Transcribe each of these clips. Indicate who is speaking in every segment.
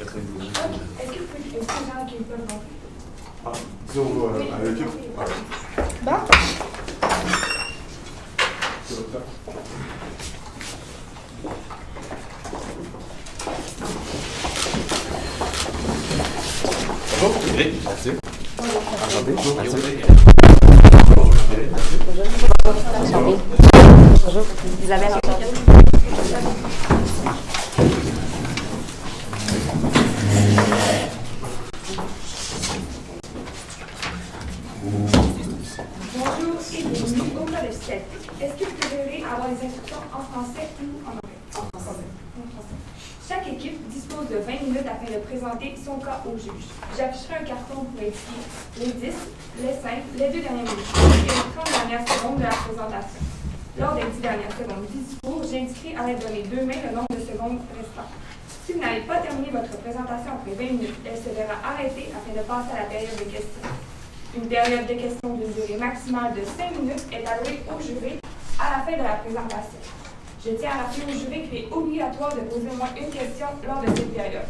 Speaker 1: Est-ce que les gens qui peuvent monter?
Speaker 2: Disons à l'équipe.
Speaker 1: Bon.
Speaker 2: Bonjour. Merci.
Speaker 3: Bonjour. Isabelle, enchantée.
Speaker 1: Bonjour et bienvenue au collège celtique. Est-ce que vous préférez avoir les instructions en français ou en anglais? En français. Chaque équipe dispose de 20 minutes afin de présenter son cas au juge. J'afficherai un carton pour indiquer les 10, les 5, les 2 dernières minutes et les 30 dernières secondes de la présentation. Lors des 10 dernières secondes du discours, j'indiquerai à l'aide de mes 2 mains le nombre de secondes restantes. Si vous n'avez pas terminé votre présentation après 20 minutes, elle se verra arrêtée afin de passer à la période de questions. Une période de questions d'une durée maximale de 5 minutes est allouée au jury à la fin de la présentation. Je tiens à rappeler au jury qu'il est obligatoire de poser au moins une question lors de cette période.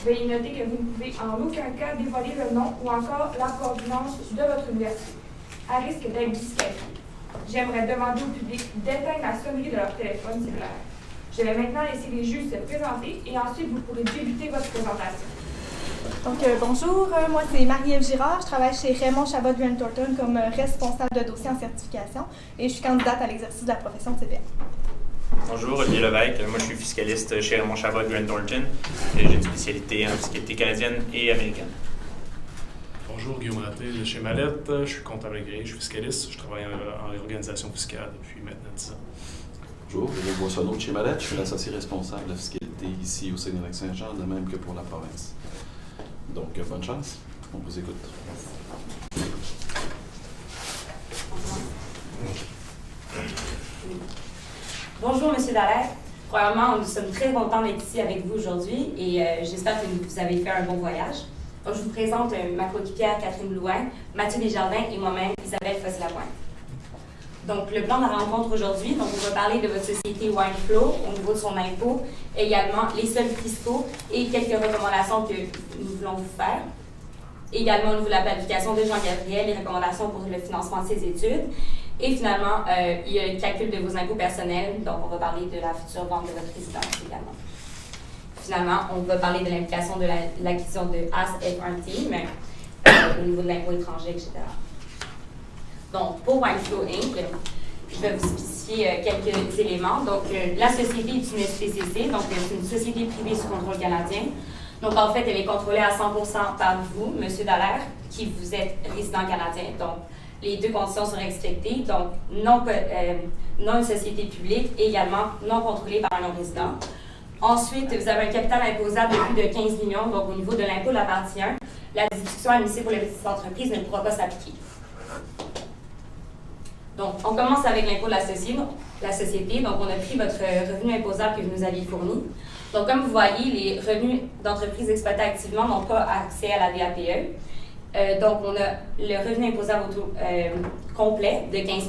Speaker 1: Veuillez noter que vous ne pouvez en aucun cas dévoiler le nom ou encore la provenance de votre université, à risque d'être disqualifié. J'aimerais demander au public d'éteindre la sonnerie de leur téléphone cellulaire. Je vais maintenant laisser les juges se présenter et ensuite vous pourrez débuter votre présentation.
Speaker 4: Donc, bonjour, moi c'est Marie-Ève Girard, je travaille chez Raymond Chabot Grant Thornton comme responsable de dossier en certification et je suis candidate à l'exercice de la profession de CPA.
Speaker 5: Bonjour, Olivier Levesque. Moi, je suis fiscaliste chez Raymond Chabot Grant Thornton et j'ai une spécialité en fiscalité canadienne et américaine.
Speaker 6: Bonjour, Guillaume Raté de chez Mallette. Je suis comptable agréé, je suis fiscaliste. Je travaille en réorganisation fiscale depuis maintenant 10 ans.
Speaker 7: Bonjour, René Boissonneau de chez Mallette. Je suis l'associé responsable de la fiscalité ici au Saguenay-Lac-Saint-Jean, de même que pour la province. Donc, bonne chance. On vous écoute.
Speaker 3: Bonjour, M. Dallaire. Premièrement, nous sommes très contents d'être ici avec vous aujourd'hui et j'espère que vous avez fait un bon voyage. Donc, je vous présente ma coéquipière Catherine Blouin, Mathieu Desjardins et moi-même, Isabelle Fossé-Lapointe. Donc, le plan de la rencontre aujourd'hui, donc on va parler de votre société WineFlow au niveau de son impôt, également les soldes fiscaux et quelques recommandations que nous voulons vous faire. Également, au niveau de la planification de Jean-Gabriel, les recommandations pour le financement de ses études. Et finalement, il y a le calcul de vos impôts personnels, donc on va parler de la future vente de votre résidence également. Finalement, on va parler de l'implication de l'acquisition de ASF1 Team au niveau de l'impôt étranger, etc. Donc, pour WineFlow Inc., je vais vous spécifier quelques éléments. Donc, la société est une SPCC, donc c'est une société privée sous contrôle canadien. Donc, en fait, elle est contrôlée à 100% par vous, M. Dallaire, qui vous êtes résident canadien. Donc, les deux conditions seront respectées. Donc, non une société publique et également non contrôlée par un non-résident. Ensuite, vous avez un capital imposable de plus de 15 millions. Donc, au niveau de l'impôt de la partie 1, la déduction admissible pour les petites entreprises ne pourra pas s'appliquer. Donc, on commence avec l'impôt de la société. Donc, on a pris votre revenu imposable que vous nous aviez fourni. Donc, comme vous voyez, les revenus d'entreprises exploitées activement n'ont pas accès à la DAPE. Donc, on a le revenu imposable au taux complet de 15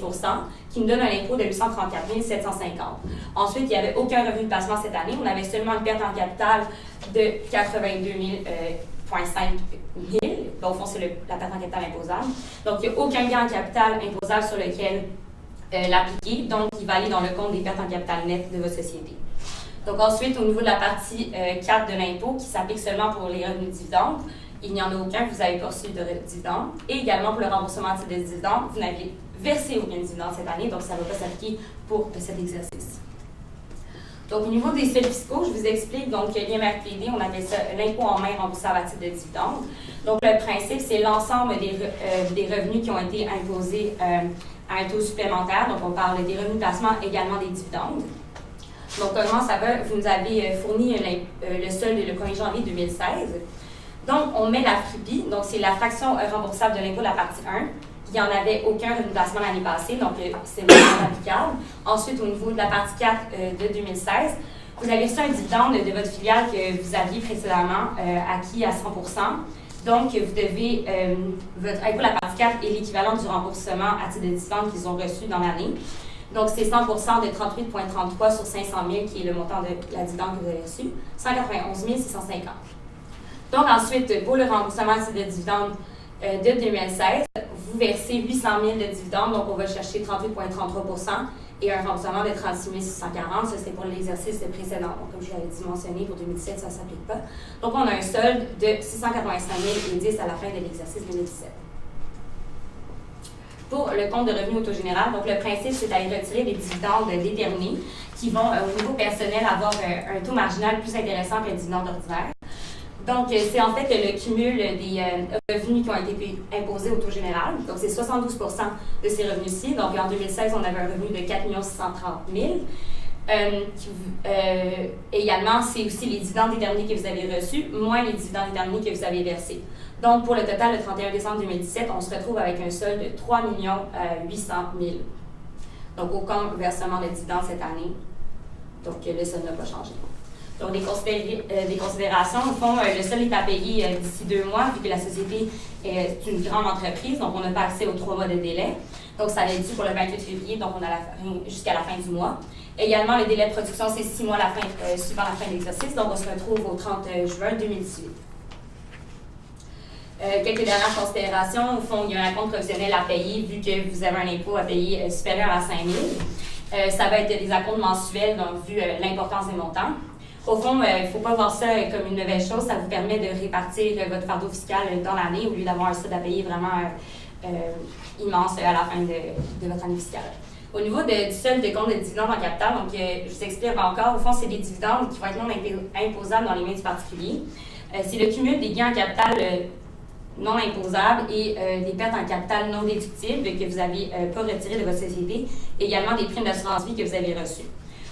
Speaker 3: qui nous donne un impôt de 834 750. Ensuite, il n'y avait aucun revenu de placement cette année. On avait seulement une perte en capital de 82 500. Donc, au fond, c'est la perte en capital imposable. Donc, il n'y a aucun gain en capital imposable sur lequel l'appliquer. Donc, il va aller dans le compte des pertes en capital net de votre société. Donc, ensuite, au niveau de la partie 4 de l'impôt, qui s'applique seulement pour les revenus de dividendes, il n'y en a aucun que vous avez pas reçu de dividendes. Et également, pour le remboursement de ces dividendes, vous n'avez versé aucun dividende cette année, donc ça ne va pas s'appliquer pour cet exercice. Donc, au niveau des soldes fiscaux, je vous explique, donc, l'IMRPD, on appelle ça l'impôt en main remboursable à titre de dividende. Donc, le principe, c'est l'ensemble des revenus qui ont été imposés à un taux supplémentaire. Donc, on parle des revenus de placement, également des dividendes. Donc, comment ça va? Vous nous avez fourni le solde le 1er janvier 2016. Donc, on met la FRIPI, donc c'est la fraction remboursable de l'impôt de la partie 1. Il n'y en avait aucun revenu de placement l'année passée, donc c'est vraiment applicable. Ensuite, au niveau de la partie 4 de 2016, vous avez reçu un dividende de votre filiale que vous aviez précédemment acquis à 100%. Donc, vous devez, votre impôt de la partie 4 est l'équivalent du remboursement à titre de dividende qu'ils ont reçu dans l'année. Donc, c'est 100% de 38,33 sur 500 000 qui est le montant de la dividende que vous avez reçu, 191 650. Donc ensuite, pour le remboursement de dividendes de 2016, vous versez 800 000 de dividendes, donc on va chercher 38,33 et un remboursement de 36 640. Ça, c'est pour l'exercice précédent. Donc, comme je l'avais dit mentionné, pour 2017, ça ne s'applique pas. Donc, on a un solde de 685 010 à la fin de l'exercice 2017. Pour le compte de revenu autogénéral, donc le principe, c'est d'aller retirer des dividendes déterminés qui vont, au niveau personnel, avoir un taux marginal plus intéressant que le dividende ordinaire. Donc, c'est en fait le cumul des revenus qui ont été imposés au taux général. Donc, c'est 72 de ces revenus-ci. Donc, en 2016, on avait un revenu de 4 630 000. Également, c'est aussi les dividendes déterminés que vous avez reçus, moins les dividendes déterminés que vous avez versés. Donc, pour le total, le 31 décembre 2017, on se retrouve avec un solde de 3 800 000. Donc, aucun versement de dividendes cette année. Donc, le solde n'a pas changé. Donc, des considérations, au fond, le solde est à payer d'ici 2 mois, vu que la société est une grande entreprise, donc on n'a pas accès aux 3 mois de délai. Donc, ça est dû pour le 28 février, donc on a jusqu'à la fin du mois. Également, le délai de production, c'est 6 mois suivant la fin de l'exercice, donc on se retrouve au 30 juin 2018. Quelques dernières considérations. Au fond, il y a un compte provisionnel à payer, vu que vous avez un impôt à payer supérieur à 5 000. Ça va être des acomptes mensuels, donc vu l'importance des montants. Au fond, il ne faut pas voir ça comme une nouvelle chose. Ça vous permet de répartir votre fardeau fiscal dans l'année au lieu d'avoir un solde à payer vraiment immense à la fin de votre année fiscale. Au niveau du solde de compte de dividendes en capital, donc je vous explique encore, au fond, c'est des dividendes qui vont être non imposables dans les mains du particulier. C'est le cumul des gains en capital non imposables et des pertes en capital non déductibles que vous n'avez pas retirées de votre société, également des primes d'assurance vie que vous avez reçues.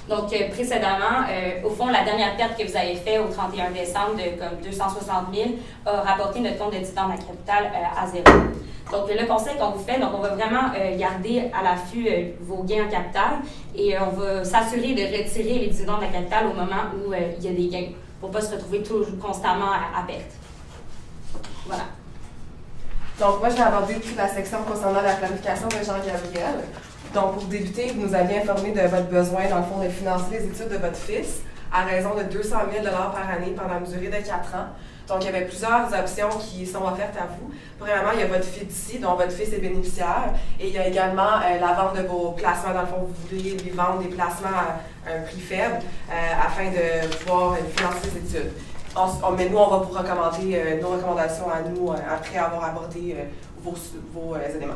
Speaker 3: Donc, précédemment, au fond, la dernière perte que vous avez faite au 31 décembre de comme 260 000 a rapporté notre compte de dividendes en capital à 0. Donc, le conseil qu'on vous fait, donc on va vraiment garder à l'affût vos gains en capital et on va s'assurer de retirer les dividendes en capital au moment où il y a des gains pour ne pas se retrouver toujours constamment à perte. Voilà.
Speaker 8: Donc, moi, je vais aborder toute la section concernant la planification de Jean-Gabriel. Donc, pour débuter, vous nous aviez informé de votre besoin, dans le fond, de financer les études de votre fils à raison de 200 000 $ par année pendant une durée de 4 ans. Donc, il y avait plusieurs options qui sont offertes à vous. Premièrement, il y a votre fiducie, dont votre fils est bénéficiaire. Et il y a également la vente de vos placements. Dans le fond, vous voulez lui vendre des placements à un prix faible afin de pouvoir financer les études. Mais nous, on va vous recommander nos recommandations à nous après avoir abordé vos éléments.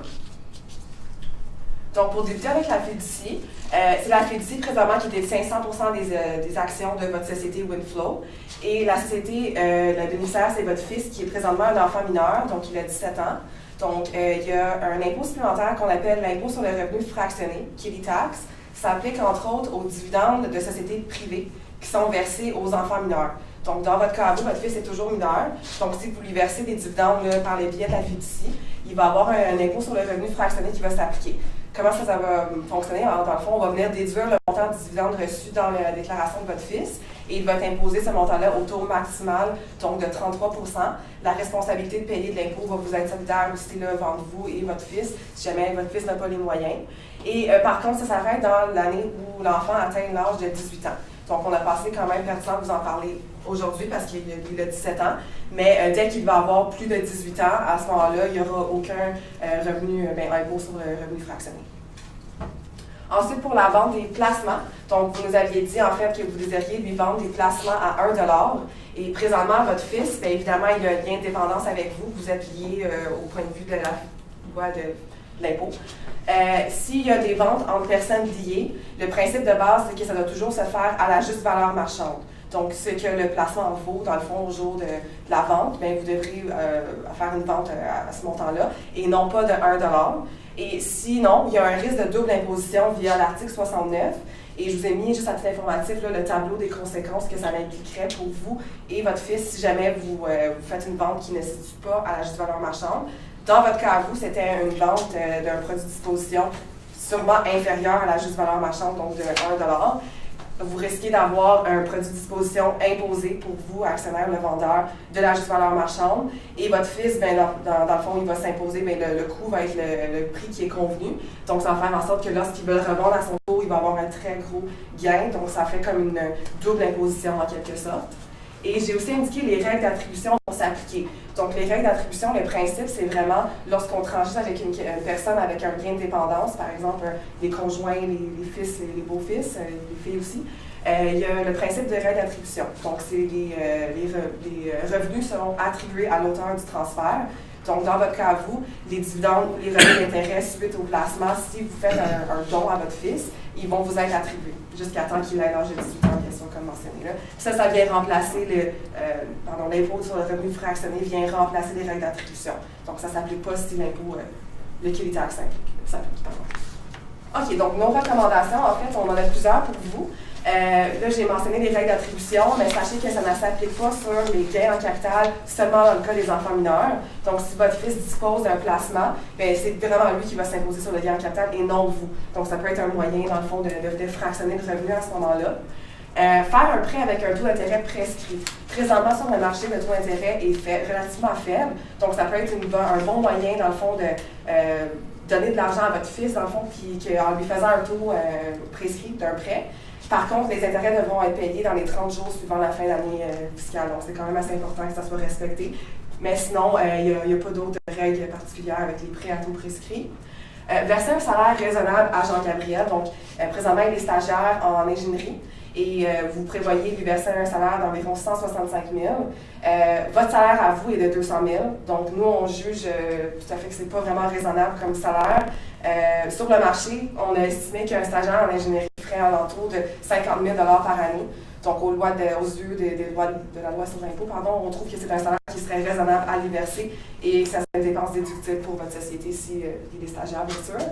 Speaker 8: Donc, pour débuter avec la fiducie, c'est la fiducie présentement qui détient 100% des actions de votre société Winflow. Et la société, le bénéficiaire, c'est votre fils qui est présentement un enfant mineur, donc il a 17 ans. Donc, il y a un impôt supplémentaire qu'on appelle l'impôt sur le revenu fractionné, qui est l'e-tax. Ça s'applique entre autres aux dividendes de sociétés privées qui sont versés aux enfants mineurs. Donc, dans votre cas, votre fils est toujours mineur. Donc, si vous lui versez des dividendes par les biais de la fiducie, il va avoir un impôt sur le revenu fractionné qui va s'appliquer. Comment ça va fonctionner? Alors, dans le fond, on va venir déduire le montant de dividendes reçus dans la déclaration de votre fils et il va être imposé ce montant-là au taux maximal, donc de 33 %. La responsabilité de payer de l'impôt va vous être solidaire aussi là, entre vous et votre fils, si jamais votre fils n'a pas les moyens. Et par contre, ça s'arrête dans l'année où l'enfant atteint l'âge de 18 ans. Donc, on a passé quand même pertinent de vous en parler aujourd'hui parce qu'il a 17 ans. Mais dès qu'il va avoir plus de 18 ans, à ce moment-là, il n'y aura aucun impôt sur le revenu fractionné. Ensuite, pour la vente des placements, donc vous nous aviez dit en fait que vous désiriez lui vendre des placements à 1 $. Et présentement, votre fils, bien évidemment, il a un lien de dépendance avec vous. Vous êtes liés au point de vue de la loi de l'impôt. S'il y a des ventes entre personnes liées, le principe de base, c'est que ça doit toujours se faire à la juste valeur marchande. Donc, ce que le placement vaut, dans le fond, au jour de la vente, bien, vous devrez faire une vente à ce montant-là, et non pas de 1 $. Et sinon, il y a un risque de double imposition via l'article 69. Et je vous ai mis juste à titre informatif là, le tableau des conséquences que ça impliquerait pour vous et votre fils si jamais vous faites une vente qui ne se situe pas à la juste valeur marchande. Dans votre cas, vous, c'était une vente d'un produit de disposition sûrement inférieur à la juste valeur marchande, donc de 1 $. Vous risquez d'avoir un produit de disposition imposé pour vous, actionnaire, le vendeur, de la juste valeur marchande. Et votre fils, bien, dans le fond, il va s'imposer, bien, le coût va être le prix qui est convenu. Donc, ça va faire en sorte que lorsqu'il va le revendre à son tour, il va avoir un très gros gain. Donc, ça fait comme une double imposition en quelque sorte. Et j'ai aussi indiqué les règles d'attribution pour s'appliquer. Donc, les règles d'attribution, le principe, c'est vraiment lorsqu'on transige avec une personne avec un lien de dépendance, par exemple les conjoints, les fils et les beaux-fils, les filles aussi, il y a le principe de règle d'attribution. Donc, c'est les revenus seront attribués à l'auteur du transfert. Donc, dans votre cas à vous, les dividendes ou les revenus d'intérêt suite au placement, si vous faites un don à votre fils, ils vont vous être attribués jusqu'à temps qu'il ait l'âge de 18 ans, bien sûr, comme mentionné là. Ça vient remplacer l'impôt sur le revenu fractionné vient remplacer les règles d'attribution. Donc, ça ne s'applique pas si l'impôt liquidité taxe s'applique. OK, donc nos recommandations, en fait, on en a plusieurs pour vous. Là, j'ai mentionné les règles d'attribution, mais sachez que ça ne s'applique pas sur les gains en capital seulement dans le cas des enfants mineurs. Donc, si votre fils dispose d'un placement, c'est vraiment lui qui va s'imposer sur le gain en capital et non vous. Donc, ça peut être un moyen, dans le fond, de fractionner le revenu à ce moment-là. Faire un prêt avec un taux d'intérêt prescrit. Présentement, sur le marché, le taux d'intérêt est relativement faible. Donc, ça peut être un bon moyen, dans le fond, de donner de l'argent à votre fils, dans le fond, en lui faisant un taux prescrit d'un prêt. Par contre, les intérêts devront être payés dans les 30 jours suivant la fin de l'année fiscale. Donc, c'est quand même assez important que ça soit respecté. Mais sinon, il n'y a pas d'autres règles particulières avec les prêts à taux prescrits. Verser un salaire raisonnable à Jean-Gabriel. Donc, présentement, il est stagiaire en ingénierie et vous prévoyez lui verser un salaire d'environ 165 000. Votre salaire à vous est de 200 000. Donc, nous, on juge tout à fait que ce n'est pas vraiment raisonnable comme salaire. Sur le marché, on a estimé qu'un stagiaire en ingénierie ferait à l'entour de 50 000 par année. Donc, aux yeux de la loi sur l'impôt, on trouve que c'est un salaire qui serait raisonnable à lui verser et que ça serait une dépense déductible pour votre société s'il est stagiaire, bien sûr.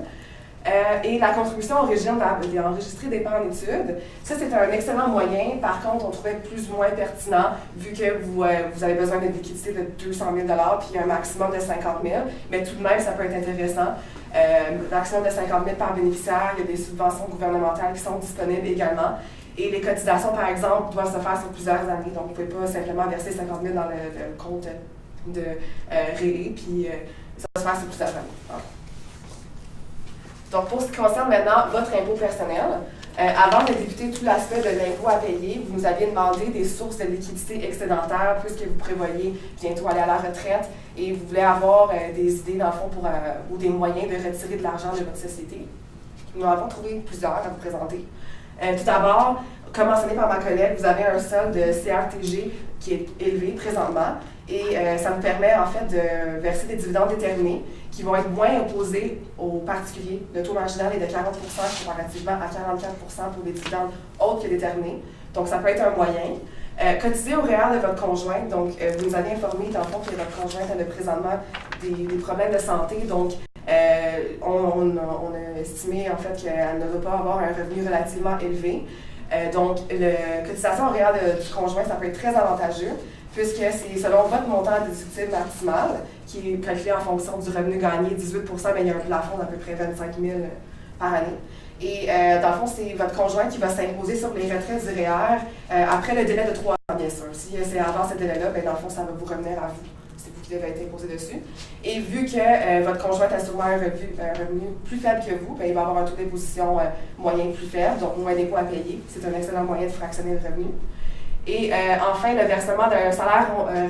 Speaker 8: Et la contribution au régime enregistré d'épargne études, ça c'est un excellent moyen. Par contre, on trouvait plus ou moins pertinent vu que vous avez besoin d'une liquidité de 200 000 puis un maximum de 50 000. Mais tout de même, ça peut être intéressant. Maximum de 50 000 par bénéficiaire, il y a des subventions gouvernementales qui sont disponibles également. Et les cotisations, par exemple, doivent se faire sur plusieurs années. Donc, vous ne pouvez pas simplement verser 50 000 dans le compte de REE, puis ça va se faire sur plusieurs années. Donc, pour ce qui concerne maintenant votre impôt personnel, avant de débuter tout l'aspect de l'impôt à payer, vous nous aviez demandé des sources de liquidité excédentaires puisque vous prévoyez bientôt aller à la retraite et vous voulez avoir des idées, dans le fond, ou des moyens de retirer de l'argent de votre société. Nous en avons trouvé plusieurs à vous présenter. Tout d'abord, comme mentionné par ma collègue, vous avez un solde de CRTG qui est élevé présentement et ça nous permet en fait de verser des dividendes déterminés qui vont être moins opposés aux particuliers. Le taux marginal est de 40 comparativement à 44 pour des dividendes autres que déterminés. Donc, ça peut être un moyen. Cotiser au REER de votre conjointe. Donc, vous nous avez informé, dans le fond, que votre conjointe a présentement des problèmes de santé. Donc, on a estimé, en fait, qu'elle ne va pas avoir un revenu relativement élevé. Donc, la cotisation au REER du conjoint, ça peut être très avantageux, puisque c'est selon votre montant déductible maximal, qui est calculé en fonction du revenu gagné, 18 mais il y a un plafond d'à peu près 25 000 par année. Et dans le fond, c'est votre conjoint qui va s'imposer sur les retraites du REER après le délai de 3 ans, bien sûr. Si c'est avant ce délai-là, dans le fond, ça va vous revenir à vous. C'est vous qui devez être imposé dessus. Et vu que votre conjoint a sûrement un revenu plus faible que vous, il va avoir un taux d'imposition moyen plus faible, donc moins d'impôts à payer. C'est un excellent moyen de fractionner le revenu. Et enfin, le versement d'un salaire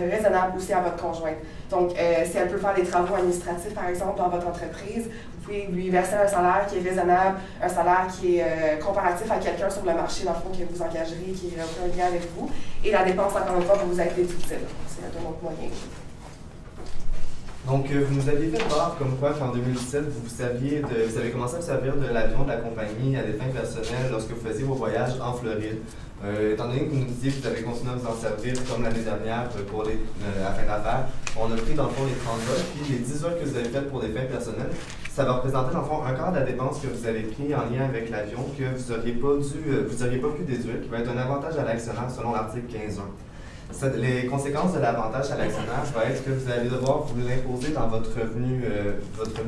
Speaker 8: raisonnable aussi à votre conjointe. Donc, si elle peut faire des travaux administratifs, par exemple, dans votre entreprise, vous pouvez lui verser un salaire qui est raisonnable, un salaire qui est comparatif à quelqu'un sur le marché, dans le fond, que vous engagerez, qui n'a aucun lien avec vous. Et la dépense, encore une fois, va vous être déductible. C'est un autre moyen.
Speaker 9: Donc, vous nous aviez fait voir comme quoi qu'en 2017, vous avez commencé à vous servir de l'avion de la compagnie à des fins personnelles lorsque vous faisiez vos voyages en Floride. Étant donné que vous nous disiez que vous avez continué à vous en servir comme l'année dernière pour la fin d'affaires, on a pris dans le fond les 30 vols, puis les 10 vols que vous avez faites pour des fins personnelles, ça va représenter dans le fond un quart de la dépense que vous avez pris en lien avec l'avion que vous n'auriez pas pu déduire, qui va être un avantage à l'actionnaire selon l'article 15.1. Les conséquences de l'avantage à l'actionnaire va être que vous allez devoir vous l'imposer dans votre revenu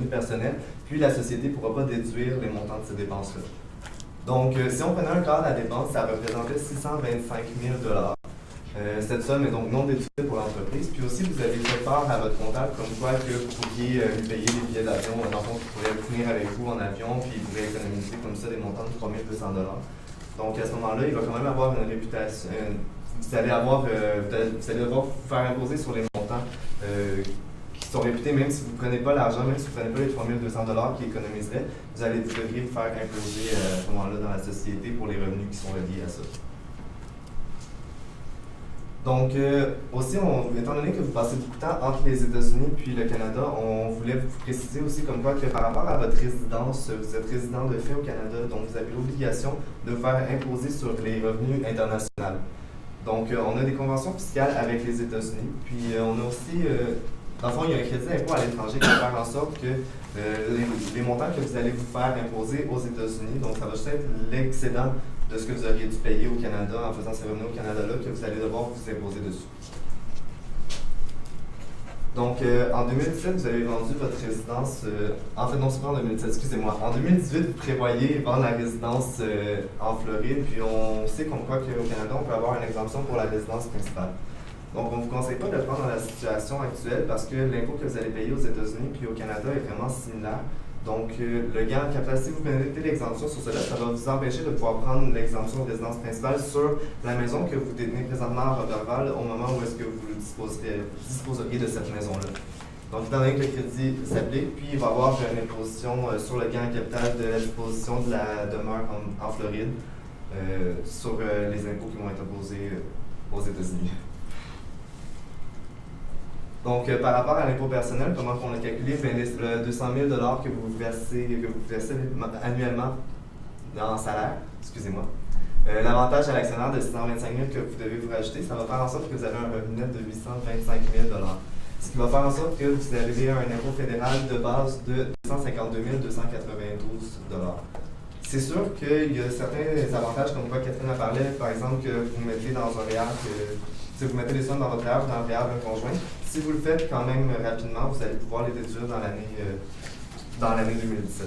Speaker 9: personnel, puis la société ne pourra pas déduire les montants de ces dépenses-là. Donc, si on prenait un quart de la dépense, ça représentait 625 000 Cette somme est donc non déductible pour l'entreprise. Puis aussi, vous avez fait part à votre comptable comme quoi que vous pourriez lui payer des billets d'avion, un enfant qui pourrait venir avec vous en avion, puis il pourrait économiser comme ça des montants de 3 200 $. Donc, à ce moment-là, il va quand même avoir une réputation, vous allez devoir vous faire imposer sur les montants qui sont réputés, même si vous ne prenez pas l'argent, même si vous ne prenez pas les 3 200 $ qui économiseraient, vous devriez vous faire imposer à ce moment-là dans la société pour les revenus qui sont reliés à ça. Donc, aussi, étant donné que vous passez beaucoup de temps entre les États-Unis puis le Canada, on voulait vous préciser aussi comme quoi que par rapport à votre résidence, vous êtes résident de fait au Canada, donc vous avez l'obligation de vous faire imposer sur les revenus internationaux. Donc, on a des conventions fiscales avec les États-Unis, puis on a aussi, dans le fond, il y a un crédit d'impôt à l'étranger qui va faire en sorte que les montants que vous allez vous faire imposer aux États-Unis, donc ça va juste être l'excédent de ce que vous auriez dû payer au Canada en faisant ces revenus au Canada-là, que vous allez devoir vous imposer dessus. Donc, en 2017, vous avez vendu votre résidence, en fait, non, c'est pas en 2017, excusez-moi. En 2018, vous prévoyez vendre la résidence en Floride, puis on sait comme quoi qu'au Canada, on peut avoir une exemption pour la résidence principale. Donc, on ne vous conseille pas de le prendre dans la situation actuelle parce que l'impôt que vous allez payer aux États-Unis puis au Canada est vraiment similaire. Donc, le gain en capacité, si vous mettez l'exemption sur cela, ça va vous empêcher de pouvoir prendre l'exemption de résidence principale sur la maison que vous détenez présentement à Roberval au moment où est-ce que vous disposeriez de cette maison-là. Donc, étant donné que le crédit s'applique, puis il va y avoir une imposition sur le gain en capital de la disposition de la demeure en Floride sur les impôts qui vont être imposés aux États-Unis. Donc, par rapport à l'impôt personnel, comment on a calculé? Le 200 000 $ que vous versez annuellement en salaire, excusez-moi. L'avantage à l'actionnaire de 625 000 que vous devez vous rajouter, ça va faire en sorte que vous avez un revenu net de 825 000 $. Ce qui va faire en sorte que vous avez un impôt fédéral de base de 252 292 $. C'est sûr qu'il y a certains avantages, comme quoi Catherine a parlé, par exemple, que vous mettez dans un REER, si vous mettez les sommes dans votre REER ou dans le REER d'un conjoint, si vous le faites quand même rapidement, vous allez pouvoir les déduire dans l'année 2017.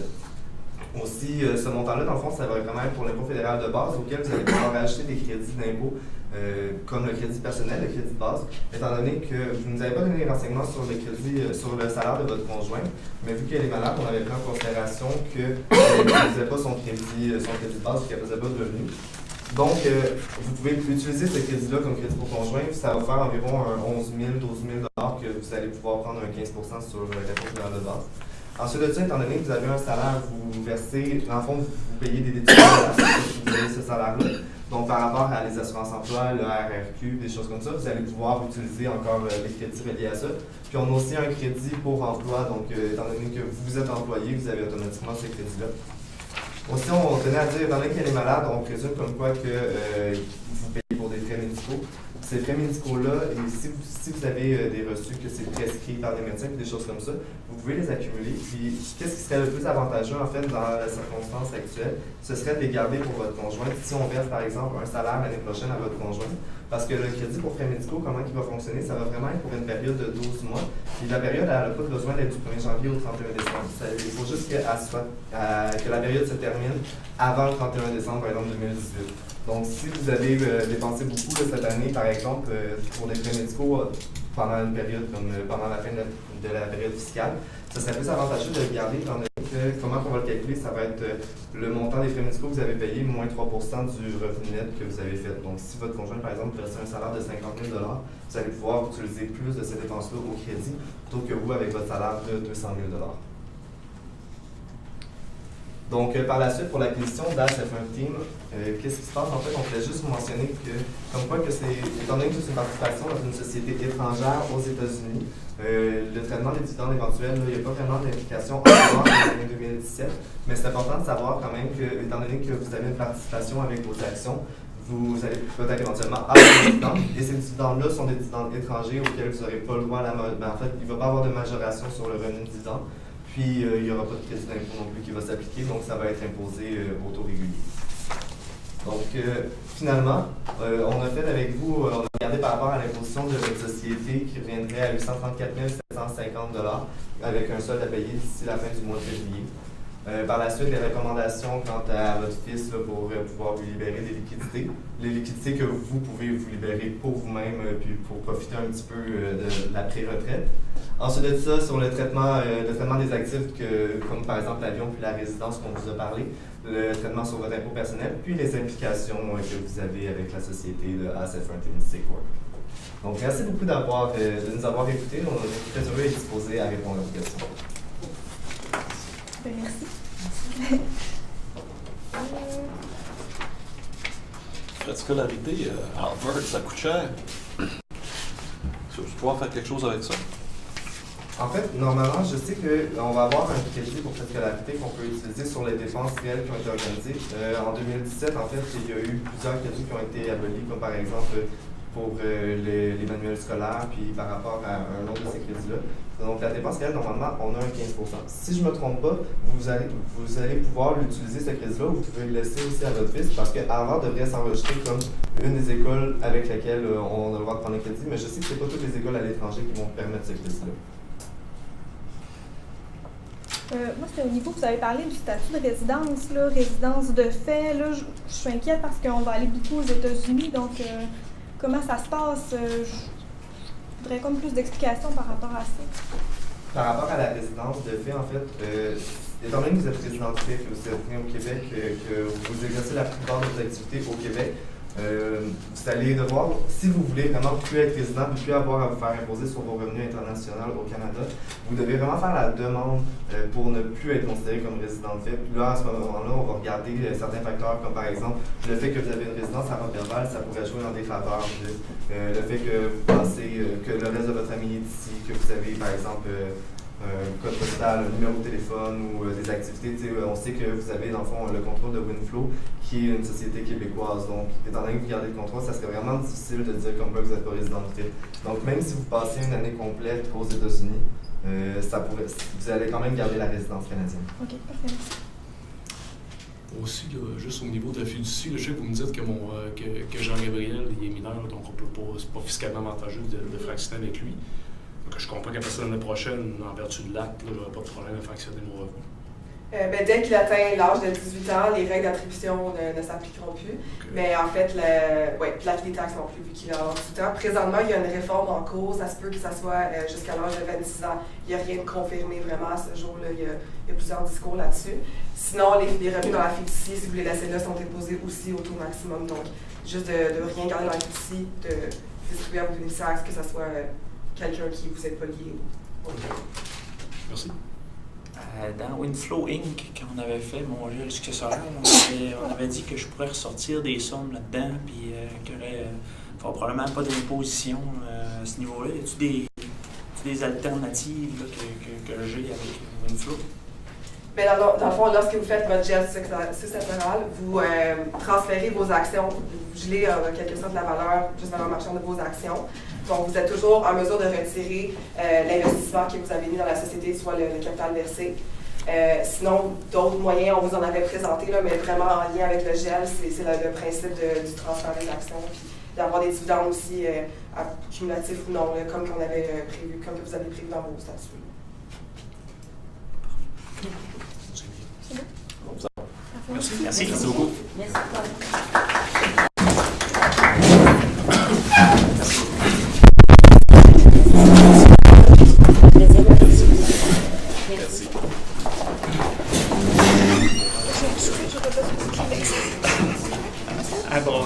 Speaker 9: Aussi, ce montant-là, dans le fond, ça va vraiment être pour l'impôt fédéral de base, auquel vous allez pouvoir rajouter des crédits d'impôt, comme le crédit personnel, le crédit de base, étant donné que vous ne nous avez pas donné les renseignements sur sur le salaire de votre conjoint, mais vu qu'elle est malade, on avait pris en considération qu'elle ne faisait pas son crédit de base, qu'elle ne faisait pas de revenus. Donc, vous pouvez utiliser ce crédit-là comme crédit pour conjoint, ça va faire environ 11 000, 12 000 $ que vous allez pouvoir prendre un 15 % sur l'impôt fédéral de base. Ensuite de ça, étant donné que vous avez un salaire, vous versez, dans le fond, vous payez des déductions vous avez ce salaire-là. Donc, par rapport à les assurances-emploi, le RRQ, des choses comme ça, vous allez pouvoir utiliser encore les crédits reliés à ça. Puis, on a aussi un crédit pour emploi. Donc, étant donné que vous êtes employé, vous avez automatiquement ces crédits-là. Aussi, on tenait à dire, étant donné qu'elle est malade, on présume comme quoi que vous payez pour des frais médicaux. Ces frais médicaux-là, et si vous avez des reçus que c'est prescrit par des médecins, des choses comme ça, vous pouvez les accumuler. Puis, qu'est-ce qui serait le plus avantageux, en fait, dans la circonstance actuelle, ce serait de les garder pour votre conjoint. Si on verse, par exemple, un salaire l'année prochaine à votre conjoint, parce que le crédit pour frais médicaux, comment il va fonctionner, ça va vraiment être pour une période de 12 mois. Puis la période, elle n'a pas besoin d'être du 1er janvier au 31 décembre. Il faut juste que la période se termine avant le 31 décembre, par exemple, 2018. Donc, si vous avez dépensé beaucoup cette année, par exemple, pour des frais médicaux pendant une période comme pendant la fin de la période fiscale, ce serait plus avantageux de le garder, étant donné que comment on va le calculer, ça va être le montant des frais médicaux que vous avez payé moins 3 % du revenu net que vous avez fait. Donc, si votre conjoint, par exemple, versait un salaire de 50 000 $, vous allez pouvoir utiliser plus de ces dépenses-là au crédit plutôt que vous avec votre salaire de 200 000 $. Donc, par la suite, pour l'acquisition d'ASF1 Team, qu'est-ce qui se passe? En fait, on voulait juste mentionner que, comme quoi, étant donné que c'est une participation dans une société étrangère aux États-Unis, le traitement des dividendes éventuels, il n'y a pas vraiment d'implication en dehors de l'année 2017, mais c'est important de savoir quand même que, étant donné que vous avez une participation avec vos actions, vous allez peut-être éventuellement avoir des dividendes, et ces dividendes-là sont des dividendes étrangers auxquels vous n'aurez pas le droit à en fait, il ne va pas avoir de majoration sur le revenu de dividende. Puis, il n'y aura pas de crédit d'impôt non plus qui va s'appliquer, donc ça va être imposé au taux régulier. Donc, finalement, on a fait avec vous, on a regardé par rapport à l'imposition de votre société qui reviendrait à 834 750 $ avec un solde à payer d'ici la fin du mois de février. Par la suite, les recommandations quant à votre fils là, pour pouvoir lui libérer des liquidités. Les liquidités que vous pouvez vous libérer pour vous-même puis pour profiter un petit peu de la pré-retraite. Ensuite de ça, sur le traitement des actifs comme par exemple l'avion puis la résidence qu'on vous a parlé, le traitement sur votre impôt personnel, puis les implications que vous avez avec la société de Asset Fraternity Corp. Donc, merci beaucoup de nous avoir écoutés. On est très heureux et disposés à répondre à vos questions.
Speaker 4: Merci.
Speaker 7: La scolarité à Harvard, ça coûte cher. Tu vas pouvoir faire quelque chose avec ça?
Speaker 9: En fait, normalement, je sais qu'on va avoir un crédit pour cette scolarité qu'on peut utiliser sur les dépenses réelles qui ont été organisées. En 2017, en fait, il y a eu plusieurs crédits qui ont été abolis, comme par exemple pour les manuels scolaires, puis par rapport à un autre de ces crédits-là. Donc, la dépense réelle, normalement, on a un 15 %. Si je ne me trompe pas, vous allez pouvoir l'utiliser, ce crédit-là, ou vous pouvez le laisser aussi à votre fils, parce que Harvard devrait s'enregistrer comme une des écoles avec lesquelles on a le droit de prendre un crédit, mais je sais que ce n'est pas toutes les écoles à l'étranger qui vont permettre ce crédit-là.
Speaker 4: Moi, c'était au niveau, vous avez parlé du statut de résidence, là, résidence de fait. Là, je suis inquiète parce qu'on va aller beaucoup aux États-Unis, donc comment ça se passe? Je voudrais comme plus d'explications par rapport à ça.
Speaker 9: Par rapport à la résidence de fait, en fait, étant donné que vous êtes résident de fait, que vous êtes né au Québec, que vous exercez la plupart de vos activités au Québec, vous allez devoir, si vous voulez vraiment plus être résident et plus avoir à vous faire imposer sur vos revenus internationaux au Canada, vous devez vraiment faire la demande pour ne plus être considéré comme résident de fait. Puis là, à ce moment-là, on va regarder certains facteurs comme par exemple le fait que vous avez une résidence à Roberval, ça pourrait jouer en défaveur de le fait que vous pensez que le reste de votre famille est ici, que vous avez par exemple un code postal, un numéro de téléphone ou des activités. On sait que vous avez dans le fond le contrôle de Winflow, qui est une société québécoise. Donc, étant donné que vous gardez le contrôle, ça serait vraiment difficile de dire comme quoi vous n'êtes pas résident de fait. Donc, même si vous passez une année complète aux États-Unis, vous allez quand même garder la résidence canadienne.
Speaker 4: OK, parfait.
Speaker 6: Aussi, juste au niveau de la fiducie, je sais que vous me dites que Jean-Gabriel il est mineur, donc c'est pas fiscalement avantageux de fractionner avec lui. Donc, je comprends qu'à partir de l'année prochaine, en vertu de l'acte, je n'aurai pas de problème à fractionner mon revenu.
Speaker 8: Dès qu'il atteint l'âge de 18 ans, les règles d'attribution ne s'appliqueront plus. Okay. Mais en fait, les taxes non plus, vu qu'il a 18 ans. Présentement, il y a une réforme en cours. Ça se peut que ça soit jusqu'à l'âge de 26 ans. Il n'y a rien de confirmé vraiment à ce jour-là. Il y a plusieurs discours là-dessus. Sinon, les revenus dans la fiducie, si vous les laissez là, sont déposés aussi au taux maximum. Donc, juste de rien garder dans la fiducie, de distribuer à vos bénéficiaires, que ce soit quelqu'un qui vous est pas lié.
Speaker 6: Merci.
Speaker 10: Dans Winflow Inc., quand on avait fait mon jeu successoral, on avait dit que je pourrais ressortir des sommes là-dedans, puis qu'il n'y aurait probablement pas d'imposition à ce niveau-là. Y a-t-il des alternatives là, que j'ai avec Winflow?
Speaker 8: Mais dans le fond, lorsque vous faites votre geste successoral, vous transférez vos actions, vous gelez en quelque sorte la valeur juste avant le marchand de vos actions. Donc, vous êtes toujours en mesure de retirer l'investissement que vous avez mis dans la société, soit le capital versé. Sinon, d'autres moyens, on vous en avait présenté, là, mais vraiment en lien avec le GEL, c'est le principe du transfert des actions, puis d'avoir des dividendes aussi cumulatifs ou non, là, comme qu'on avait prévu, comme que vous avez prévu dans vos statuts.
Speaker 6: Merci.
Speaker 10: Merci.
Speaker 7: Merci beaucoup.
Speaker 3: Merci.
Speaker 7: Merci.
Speaker 10: Ah bon.